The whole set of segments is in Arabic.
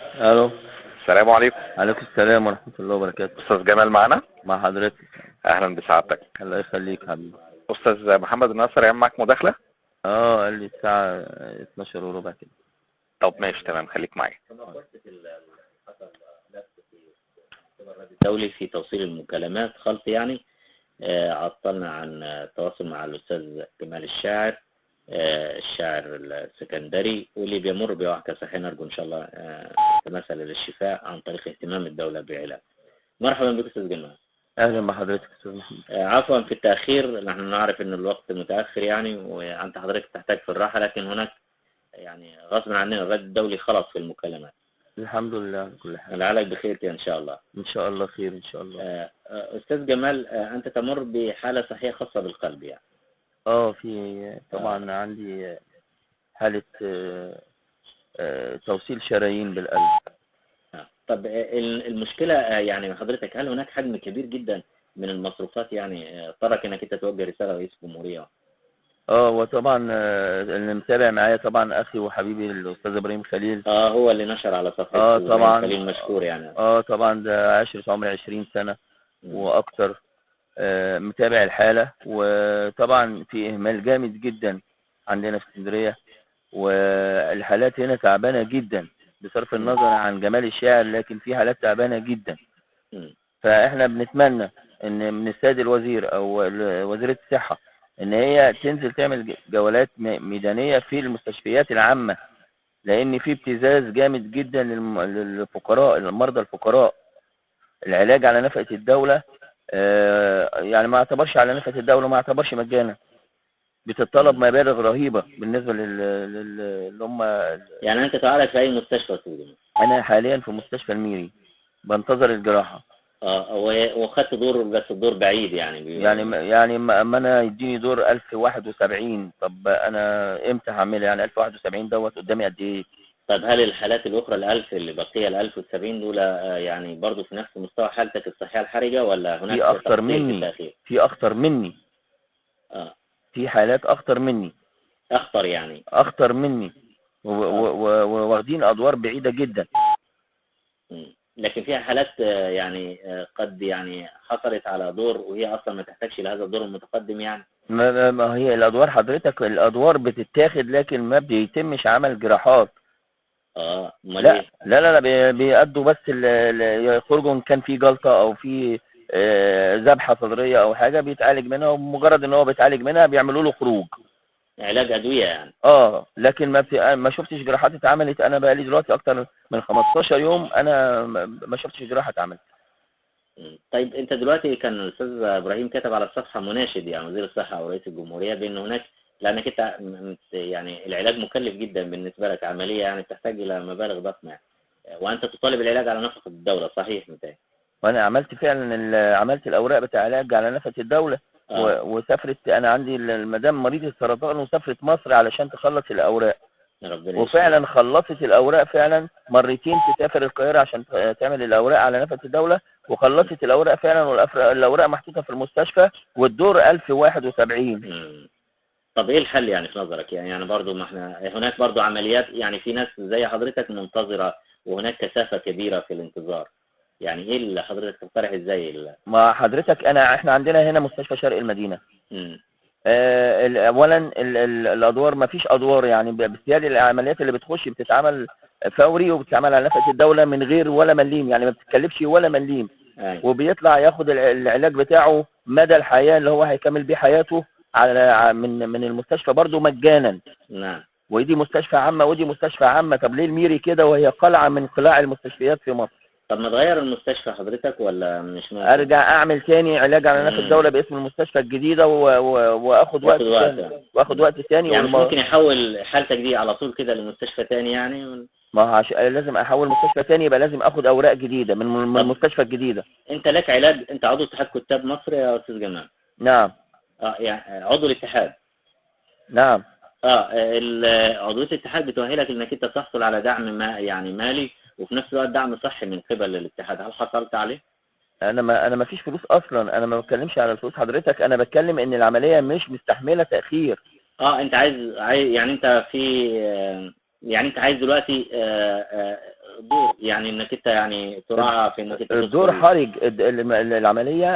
الو. السلام عليكم. عليكم السلام ورحمة الله وبركاته. استاذ جمال معنا. مع حضرتك. اهلا بسعادتك. الله يخليك حبيبي. استاذ محمد الناصر يعمل معاك مداخله. قال لي الساعة 12 وربع كده. طب ماشي تمام، خليك معايا. الدولي في توصيل المكالمات خلط يعني. عطلنا عن التواصل مع الأستاذ جمال الشاعر، الشاعر السكندري، واللي بيمر بوعكة صحية نرجو إن شاء الله تمثل للشفاء عن طريق اهتمام الدولة بعلاج. مرحبا بك أستاذ جمال. أهلا بحضرتك أستاذ محمد. عفوا في التأخير، نحن نعرف أن الوقت متأخر يعني، وأنت حضرتك تحتاج في الراحة، لكن هناك يعني غصب عننا الرد الدولي خلط في المكالمات. الحمد لله على كل حال. لعلك بخير إن شاء الله. إن شاء الله خير إن شاء الله. أستاذ جمال، أنت تمر بحالة صحية خاصة بالقلب يعني. في طبعا عندي حالة توصيل شرايين بالقلب. طب المشكلة يعني حضرتك، هل هناك حجم كبير جدا من المصروفات يعني اضطرك انك انت توجه رسالة رئيس الجمهورية؟ وطبعا اللي متابع معايا طبعا أخي وحبيبي الأستاذ إبراهيم خليل. هو اللي نشر على صفحته. طبعا خليل مشكور يعني. طبعا ده عشرة عمري 20 سنة وأكتر. متابع الحالة، وطبعا في إهمال جامد جدا عندنا في اسكندرية، والحالات هنا تعبانة جدا بصرف النظر عن جمال الشاعر، لكن في حالات تعبانة جدا. فإحنا بنتمنى إن من السيد الوزير أو وزيرة الصحة إن هي تنزل تعمل جولات ميدانية في المستشفيات العامة، لأن في ابتزاز جامد جدا للفقراء، المرضى الفقراء. العلاج على نفقة الدولة يعني ما اعتبرش على نفقة الدولة، ما اعتبرش مجانا، بتطلب مبالغ رهيبة بالنسبة اللي هم. يعني انت تعالج في اي مستشفى سوري؟ انا حاليا في مستشفى الميري بنتظر الجراحة. وخدت دور، بس الدور بعيد يعني يعني ما انا يديني دور 1071. طب انا امتى هعملها؟ يعني 1071 دوت قدامي قد ايه؟ طب هل الحالات الاخرى ال1000 اللي بقيه ال1070 دول يعني برضو في نفس مستوى حالتك الصحيه الحرجه، ولا هناك في اخطر تقصير في مني، التاخير؟ في اخطر مني. في حالات اخطر مني. اخطر يعني؟ اخطر مني وواخدين ادوار بعيده جدا. لكن فيها حالات يعني قد يعني حصلت على دور وهي اصلا ما تحتاجش لهذا الدور المتقدم يعني. ما هي الادوار حضرتك، الادوار بتتاخد لكن ما بيتمش عمل جراحات. امال لا ايه؟ لا لا, لا بيأدوا بس يخرجوا ان كان في جلطه او في ذبحه صدريه او حاجه بيتعالج منها، ومجرد ان هو بيتعالج منها بيعملوا له خروج. علاج ادويه يعني. لكن ما شفتش جراحات اتعملت. انا بقى لي دلوقتي اكتر من 15 يوم انا ما شفتش جراحه اتعملت. طيب انت دلوقتي كان الاستاذ ابراهيم كتب على الصفحه مناشد يعني وزير الصحه او رئيس الجمهوريه بان هناك، لانك انت يعني العلاج مكلف جدا بالنسبه لك، عمليه يعني تحتاج الى مبالغ ضخمه، وانت تطالب العلاج على نفقه الدوله، صحيح متى؟ وانا عملت فعلا عملت الاوراق بتاع علاج على نفقه الدوله. وسافرت، انا عندي المدام مريضه السرطان وسافرت مصر علشان تخلص الاوراق، وفعلا خلصت الاوراق فعلا مرتين، تسافر القاهره عشان تعمل الاوراق على نفقه الدوله، وخلصت الاوراق فعلا، والاوراق محطوطه في المستشفى، والدور 1071. طب ايه الحل يعني في نظرك؟ يعني برضو ما احنا هناك برضو عمليات، يعني في ناس زي حضرتك منتظره وهناك كثافه كبيره في الانتظار، يعني ايه اللي حضرتك تقترح ازاي؟ ما حضرتك احنا عندنا هنا مستشفى شرق المدينه. اولا الادوار ما فيش ادوار، يعني بالتالي العمليات اللي بتخش بتتعمل فوري وبتتعمل على نفقه الدوله من غير ولا مليم، يعني ما بتتكلفش ولا مليم. وبيطلع ياخد العلاج بتاعه مدى الحياه اللي هو هيكمل بيه حياته على من المستشفى برضه مجانا. نعم. ودي مستشفى عامه ودي مستشفى عامه. طب ليه الميري كده وهي قلعه من قلاع المستشفيات في مصر؟ طب ما تغير المستشفى حضرتك ولا مش ممكن؟ ارجع اعمل تاني علاج على نفقه الدوله باسم المستشفى الجديده واخد وقت تاني، واخد وقت تاني. يعني مش ممكن يحول حالتك دي على طول كده لمستشفى تاني يعني؟ ما لازم احول مستشفى تاني، يبقى لازم اخد اوراق جديده من المستشفى الجديده. انت لك علاج، انت عضو اتحاد كتاب مصر يا استاذ جمال؟ نعم. يعني عضو الاتحاد؟ نعم. عضويه الاتحاد بتؤهلك انك انت تحصل على دعم ما يعني مالي، وفي نفس الوقت دعم صحي من قبل الاتحاد، هل حصلت عليه؟ انا ما فيش فلوس اصلا، انا ما بتكلمش على الفلوس حضرتك، انا بتكلم ان العمليه مش مستحمله تاخير. انت عايز يعني انت في يعني انت عايز دلوقتي دور، يعني انك انت يعني تراعى في انك انت الدور تدخل. حرج،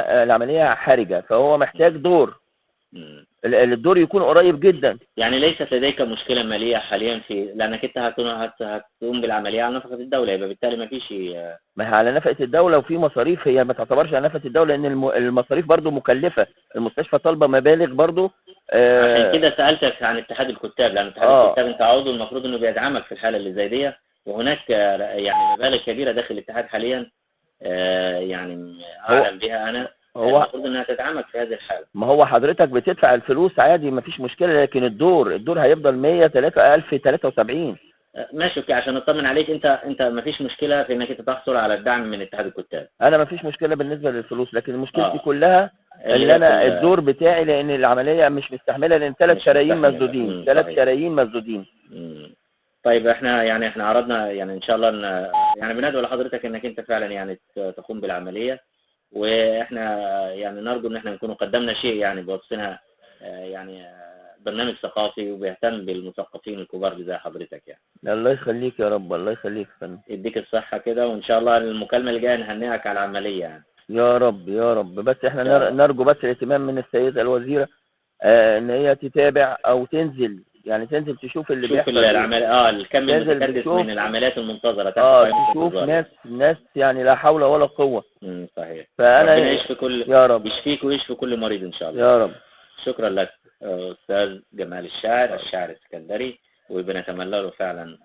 العملية حرجة، فهو محتاج دور، مم. الدور يكون قريب جدا. يعني ليست لديك مشكلة مالية حاليا في، لانك انت هتقوم بالعملية على نفقة الدولة، يبقى بالتالي ما فيش. ما هي على نفقة الدولة وفي مصاريف، هي ما تعتبرش على نفقة الدولة لأن المصاريف برضو مكلفة، المستشفى طالبة مبالغ برضو. عشان كده سألتك عن اتحاد الكتاب، لان اتحاد الكتاب انت عضو، المفروض انه بيدعمك في الحالة اللي زي دي، وهناك يعني مبالغ كبيرة داخل الاتحاد حاليا، يعني اعلم بها انا، هو المفروض انها تدعمك في هذه الحالة. ما هو حضرتك بتدفع الفلوس عادي ما فيش مشكلة، لكن الدور هيفضل 103,073. ماشي اوكي، عشان اطمن عليك، انت ما فيش مشكلة في انك انت تحصل على الدعم من اتحاد الكتاب. انا ما فيش مشكلة بالنسبة للفلوس، لكن مشكلتي اه كلها اللي ان هي انا كل الدور بتاعي، لان العملية مش مستحملة، لان 3 مش شرايين مستحملة. مسدودين، 3 صحيح. شرايين مسدودين. طيب احنا عرضنا يعني ان شاء الله ان يعني بندعو لحضرتك انك انت فعلا يعني تقوم بالعملية، واحنا يعني نرجو ان احنا نكون قدمنا شيء يعني بوصفنا يعني برنامج ثقافي وبيهتم بالمثقفين الكبار زي حضرتك يعني. الله يخليك يا رب، الله يخليك يا فندم. يديك الصحة كده، وان شاء الله المكالمة اللي جاية نهنئك على العملية يعني. يا رب يا رب، بس احنا ان شاء الله. نرجو بس الاهتمام من السيدة الوزيرة، ان هي تتابع او تنزل، يعني تنزل تشوف اللي شوف بيحصل ايه، العمل الكم تنزل المتكدس تشوف، من العمليات المنتظرة تحت قائمة تشوف الانتظار يعني. ناس يعني لا حول ولا قوة. صحيح. فانا ربنا يشفي كل، يا رب يشفيك ويشفي كل مريض ان شاء الله. يا رب. شكرا لك استاذ جمال الشاعر، الشاعر السكندري، وبنتمنى له فعلا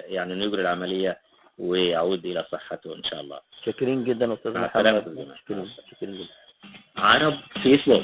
يعني انه يجري العمليه ويعود الى صحته ان شاء الله. شاكرين جدا استاذ مع السلامه محمد، يا شكرين جدا. عرب فيسبوك.